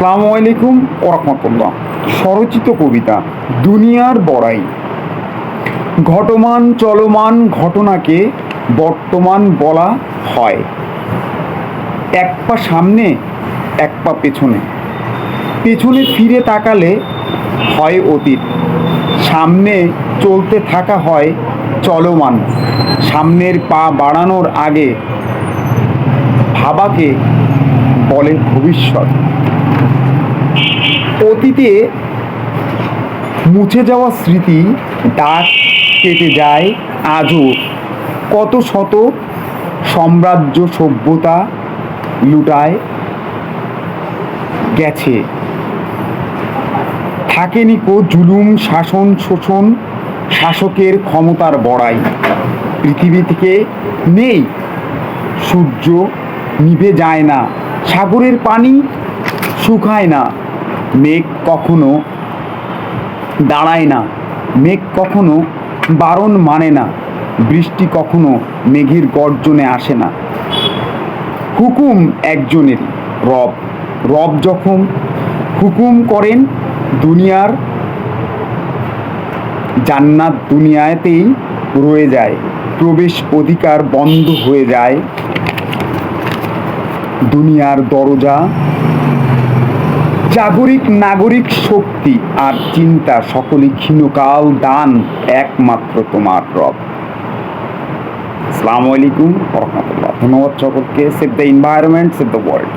আসসালামু আলাইকুম ওরহমতুল্লাহ। স্বরচিত কবিতা দুনিয়ার বড়াই। ঘটমান চলমান ঘটনাকে বর্তমান বলা হয়। এক পা সামনে এক পা পেছনে, পেছনে ফিরে তাকালে হয় অতীত, সামনে চলতে থাকা হয় চলমান। সামনের পা বাড়ানোর আগে ভাবাকে বলে ভবিষ্যৎ। অতীতে মুছে যাওয়া স্মৃতি দাগ কেটে যায় আজও। কত শত সাম্রাজ্য সভ্যতা লুটায় গেছে, থাকেনি কো জুলুম শাসন শোষণ, শাসকের ক্ষমতার বড়াই। পৃথিবী থেকে নেই, সূর্য নিভে যায় না, সাগরের পানি শুকায় না, মেঘ কখনো দাঁড়ায় না, মেঘ কখনো বারণ মানে না, বৃষ্টি কখনো মেঘের গর্জনে আসে না। হুকুম একজনেরই, রব। রব যখন হুকুম করেন দুনিয়ার জান্নাত দুনিয়াতেই রয়ে যায়, প্রবেশ অধিকার বন্ধ হয়ে যায়। দুনিয়ার দরজা জাগরিক নাগরিক শক্তি আর চিন্তা সকলই ক্ষীণকাল দান একমাত্র তোমার রব। আসসালামু আলাইকুম ওয়া রাহমাতুল্লাহ। ধন্যবাদ সকলকে। Save the environment, save the world.